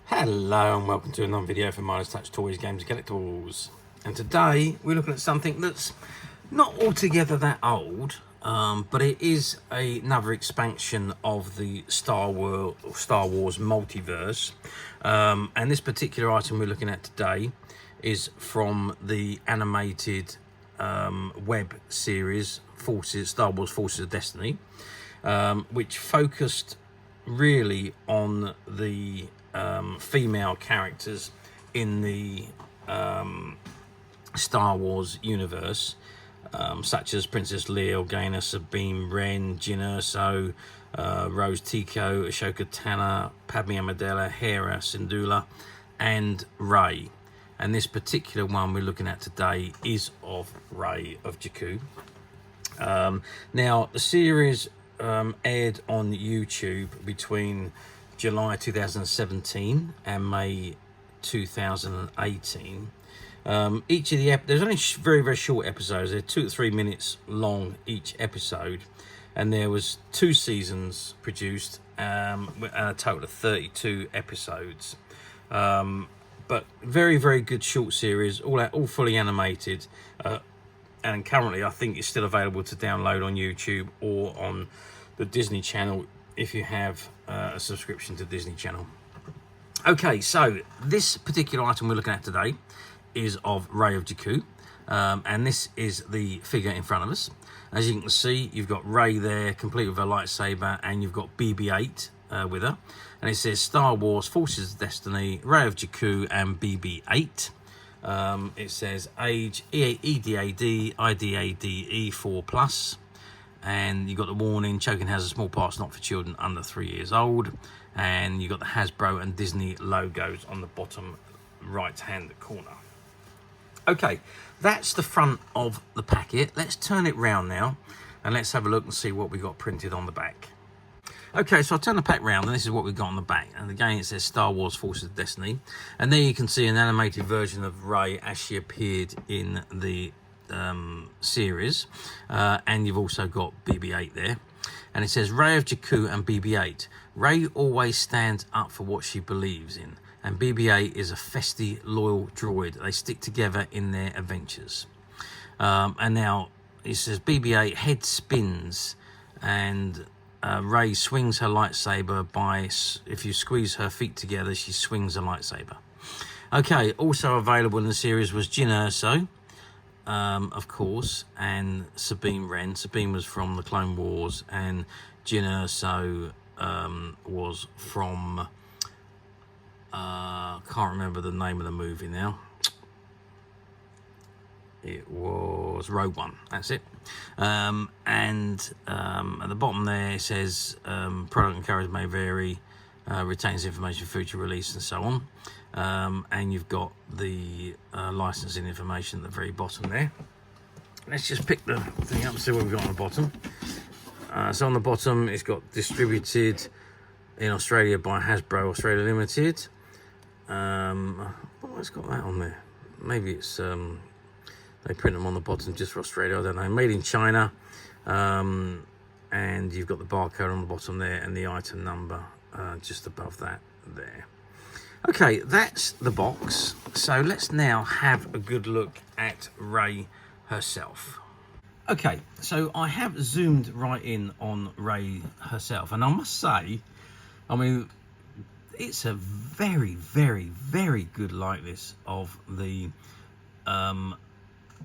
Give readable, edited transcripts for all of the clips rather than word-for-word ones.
Hello and welcome to another video from Midas Touch Toys, Games and Collectibles. And today we're looking at something that's not altogether that old, but it is another expansion of the Star Wars multiverse. And this particular item we're looking at today is from the animated web series Star Wars Forces of Destiny, which focused really on the female characters in the Star Wars universe, such as Princess Leia, Organa, Sabine Wren, Jyn Erso, Rose Tico, Ashoka Tano, Padme Amidala, Hera, Syndulla, and Rey. And this particular one we're looking at today is of Rey of Jakku. Now, the series aired on YouTube between July 2017 and May 2018. Each of the there's only very short episodes. They're 2 to 3 minutes long each episode, and there was 2 seasons produced, and a total of 32 episodes. But very good short series, all fully animated, and currently I think it's still available to download on YouTube or on the Disney Channel if you have a subscription to Disney Channel. Okay, so this particular item we're looking at today is of Rey of Jakku, and this is the figure in front of us. As you can see, you've got Rey there, complete with a lightsaber, and you've got BB-8 with her, and it says Star Wars Forces of Destiny, Rey of Jakku, and BB-8. It says age EDAD, IDADE 4+. And you've got the warning, choking has a small parts not for children under 3 years old. And you've got the Hasbro and Disney logos on the bottom right hand corner. Okay, that's the front of the packet. Let's turn it round now and let's have a look and see what we got printed on the back. Okay, so I'll turn the pack round and this is what we've got on the back. And again, it says Star Wars Forces of Destiny. And there you can see an animated version of Rey as she appeared in the series, and you've also got BB-8 there, and it says Rey of Jakku and BB-8. Rey always stands up for what she believes in, and BB-8 is a feisty, loyal droid. They stick together in their adventures. And now it says BB-8 head spins, and Rey swings her lightsaber by, if you squeeze her feet together, she swings a lightsaber. Okay, also available in the series was Jyn Erso, of course, and Sabine Wren. Sabine was from the Clone Wars, and Jyn Erso was from can't remember the name of the movie now. It was Rogue One, that's it. And at the bottom there it says product and coverage may vary, retains information for future release, and so on. And you've got the licensing information at the very bottom there. Let's just pick the thing up and see what we've got on the bottom. So on the bottom it's got distributed in Australia by Hasbro Australia Limited. What's got that on there? Maybe it's they print them on the bottom just for Australia, I don't know. Made in China, and you've got the barcode on the bottom there and the item number just above that there. Okay, that's the box. So let's now have a good look at Rey herself. Okay, so I have zoomed right in on Rey herself, and I must say, I mean, it's a very good likeness of the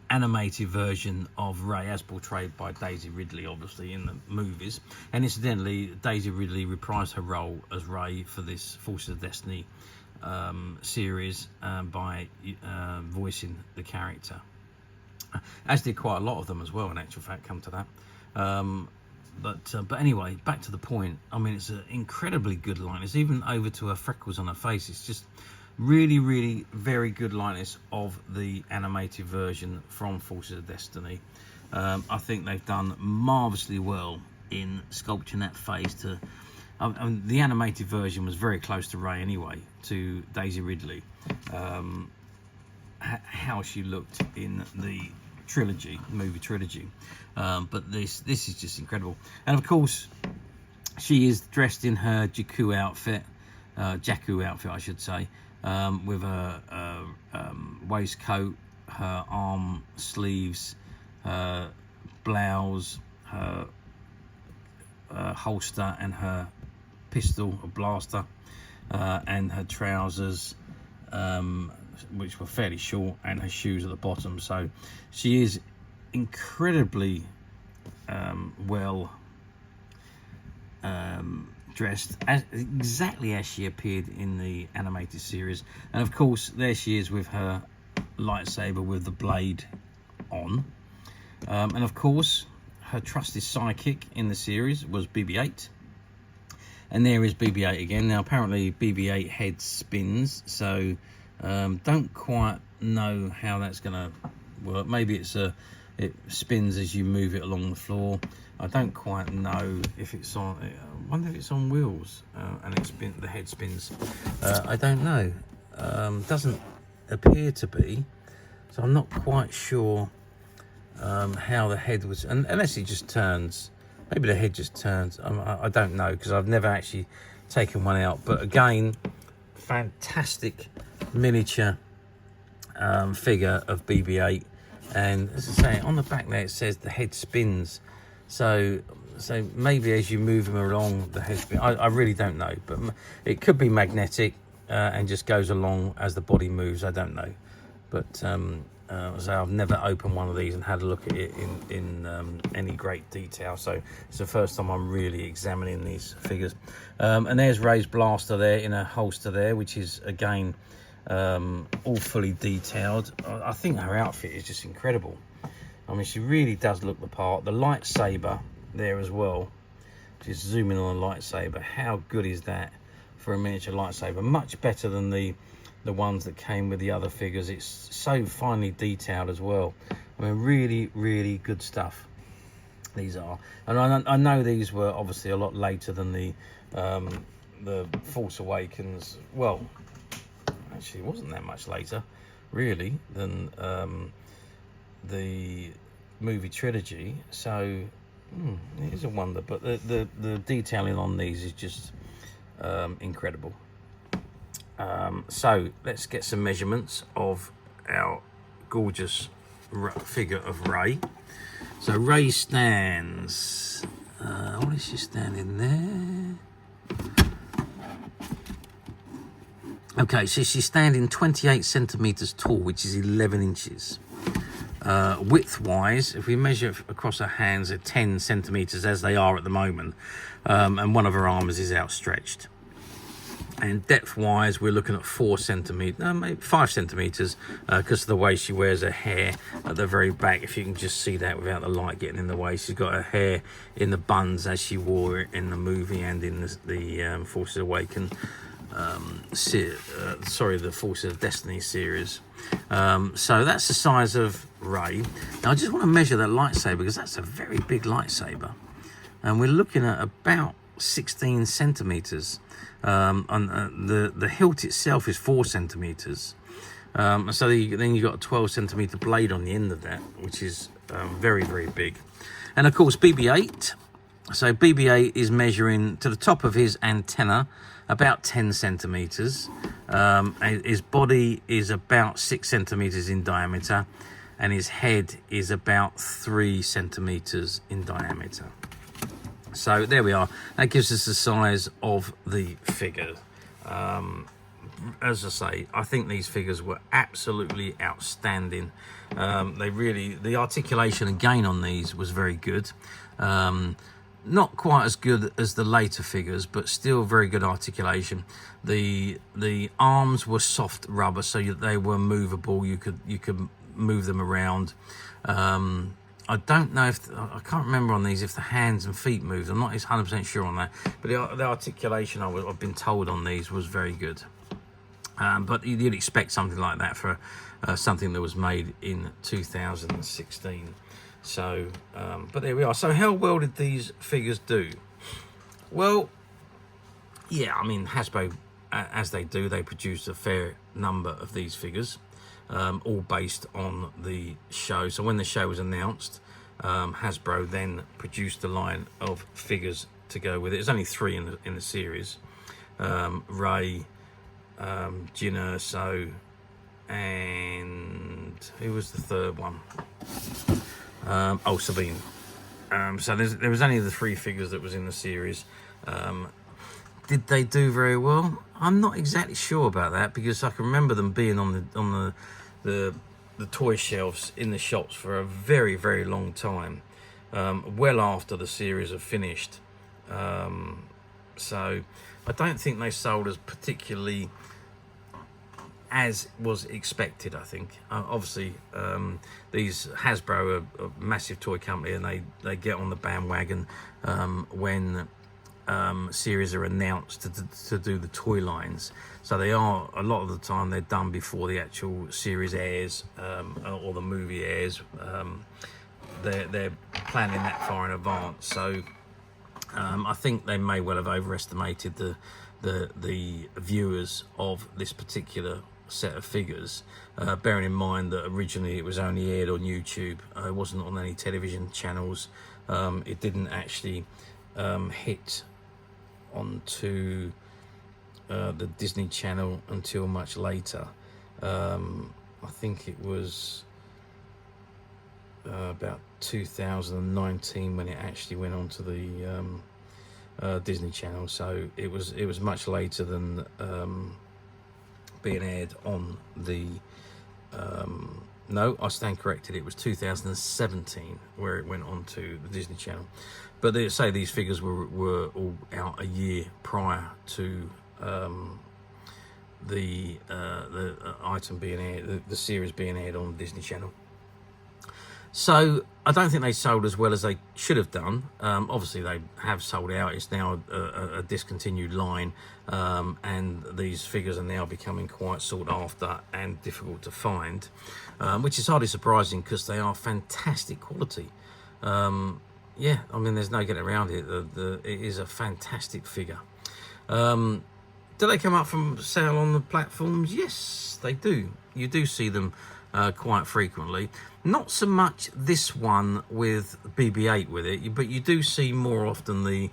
animated version of Rey as portrayed by Daisy Ridley, obviously, in the movies. And incidentally, Daisy Ridley reprised her role as Rey for this Forces of Destiny series by voicing the character, as did quite a lot of them as well, in actual fact, come to that. But anyway, back to the point. I mean, it's an incredibly good likeness, even over to her freckles on her face. It's just really very good likeness of the animated version from Forces of Destiny. I think they've done marvelously well in sculpting that face to I mean, the animated version was very close to Rey anyway, to Daisy Ridley, how she looked in the movie trilogy. But this is just incredible. And of course, she is dressed in her Jakku outfit, Jakku outfit, I should say, with a waistcoat, her arm sleeves, her blouse, her holster, and her pistol or blaster, and her trousers, which were fairly short, and her shoes at the bottom. So she is incredibly well dressed, exactly as she appeared in the animated series. And of course, there she is with her lightsaber with the blade on. And of course, her trusted sidekick in the series was BB-8. And there is BB-8 again. Now, apparently BB-8 head spins, so don't quite know how that's going to work. Maybe it spins as you move it along the floor. I don't quite know if it's on. I wonder if it's on wheels and the head spins. I don't know. Doesn't appear to be, so I'm not quite sure how the head was, unless it just turns. Maybe the head just turns. I don't know, because I've never actually taken one out. But again, fantastic miniature figure of BB-8. And as I say, on the back there it says the head spins. So maybe as you move them along, the head spins. I really don't know. But it could be magnetic and just goes along as the body moves. I don't know. But so I've never opened one of these and had a look at it in any great detail. So it's the first time I'm really examining these figures. And there's Rey's blaster there in a holster there, which is again all fully detailed. I think her outfit is just incredible. I mean, she really does look the part. The lightsaber there as well. Just zooming on the lightsaber. How good is that for a miniature lightsaber? Much better than the ones that came with the other figures. It's so finely detailed as well. I mean, really, really good stuff. These are, and I know these were obviously a lot later than the Force Awakens. Well, actually, it wasn't that much later, really, than the movie trilogy. So it is a wonder. But the detailing on these is just incredible. So let's get some measurements of our gorgeous figure of Rey. So Rey stands, what is she standing there? Okay, so she's standing 28 centimeters tall, which is 11 inches. Width wise, if we measure across her hands, they're 10 centimeters as they are at the moment, and one of her arms is outstretched. And depth wise, we're looking at 4 centimeters, maybe 5 centimeters, because of the way she wears her hair at the very back. If you can just see that without the light getting in the way, she's got her hair in the buns as she wore it in the movie and in the Forces Awakens. The Forces of Destiny series. So that's the size of Rey. Now I just want to measure that lightsaber, because that's a very big lightsaber, and we're looking at about 16 centimeters. And the hilt itself is 4 centimeters. So then you've got a 12 centimeter blade on the end of that, which is very, very big. And of course, BB-8. So BB-8 is measuring to the top of his antenna about 10 centimeters. His body is about 6 centimeters in diameter, and his head is about 3 centimeters in diameter. So there we are. That gives us the size of the figure. As I say, I think these figures were absolutely outstanding. The articulation again on these was very good. Not quite as good as the later figures, but still very good articulation. The arms were soft rubber, so they were movable. You could move them around. I don't know I can't remember on these if the hands and feet moved. I'm not 100% sure on that. But the articulation I've been told on these was very good. But you'd expect something like that for something that was made in 2016. So, but there we are. So how well did these figures do? Well, yeah, I mean, Hasbro, as they do, they produced a fair number of these figures. All based on the show. So when the show was announced, Hasbro then produced a line of figures to go with it. There's only 3 in the series. Rey, Jyn Erso, and who was the third one? Oh, Sabine. So there was only the 3 figures that was in the series. Did they do very well? I'm not exactly sure about that, because I can remember them being on the toy shelves in the shops for a very, very long time, well after the series had finished. So I don't think they sold as particularly as was expected. I think obviously these Hasbro are a massive toy company, and they get on the bandwagon when series are announced to do the toy lines. So they are, a lot of the time they're done before the actual series airs, or the movie airs. They're planning that far in advance. So I think they may well have overestimated the viewers of this particular set of figures, bearing in mind that originally it was only aired on YouTube. It wasn't on any television channels. It didn't actually hit onto the Disney Channel until much later. I think it was about 2019 when it actually went onto the Disney Channel. So it was much later than being aired on the no, I stand corrected, it was 2017 where it went on to the Disney Channel. But they say these figures were all out a year prior to the item being aired, the series being aired on the Disney Channel. So I don't think they sold as well as they should have done. Obviously they have sold out. It's now a discontinued line, and these figures are now becoming quite sought after and difficult to find, which is hardly surprising because they are fantastic quality. Yeah, I mean, there's no getting around it. It is a fantastic figure. Do they come up from sale on the platforms? Yes, they do. You do see them quite frequently. Not so much this one with BB-8 with it, but you do see more often the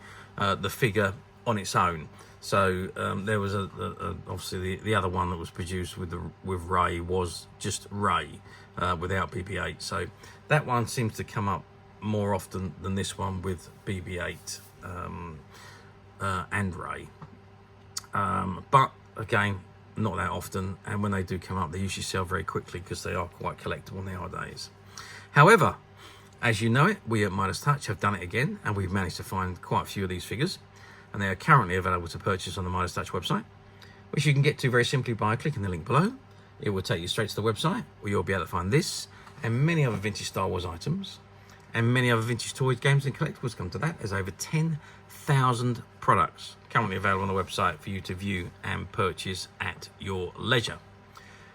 figure on its own. So there was obviously the other one that was produced with Rey was just Rey without BB-8. So that one seems to come up more often than this one with BB-8 and Rey. But again, not that often, and when they do come up, they usually sell very quickly because they are quite collectible nowadays. However, as you know it, we at Midas Touch have done it again, and we've managed to find quite a few of these figures, and they are currently available to purchase on the Midas Touch website, which you can get to very simply by clicking the link below. It will take you straight to the website, where you'll be able to find this and many other vintage Star Wars items, and many other vintage toys, games and collectibles. Come to that, there's over 10,000 products currently available on the website for you to view and purchase at your leisure.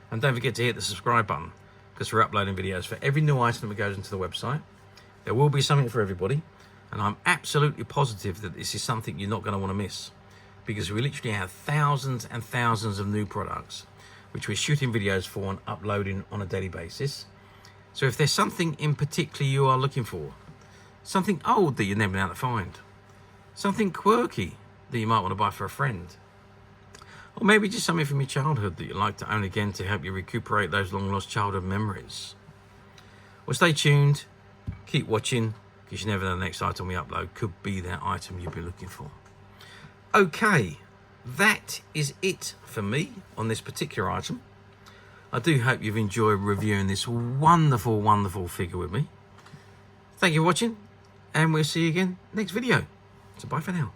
And don't forget to hit the subscribe button, because we're uploading videos for every new item that goes into the website. There will be something for everybody, and I'm absolutely positive that this is something you're not going to want to miss, because we literally have thousands and thousands of new products which we're shooting videos for and uploading on a daily basis. So if there's something in particular you are looking for, something old that you're never able to find, something quirky that you might want to buy for a friend, or maybe just something from your childhood that you'd like to own again to help you recuperate those long lost childhood memories, well, stay tuned, keep watching, because you never know the next item we upload could be that item you'll be looking for. Okay, that is it for me on this particular item. I do hope you've enjoyed reviewing this wonderful, wonderful figure with me. Thank you for watching, and we'll see you again next video. So bye for now.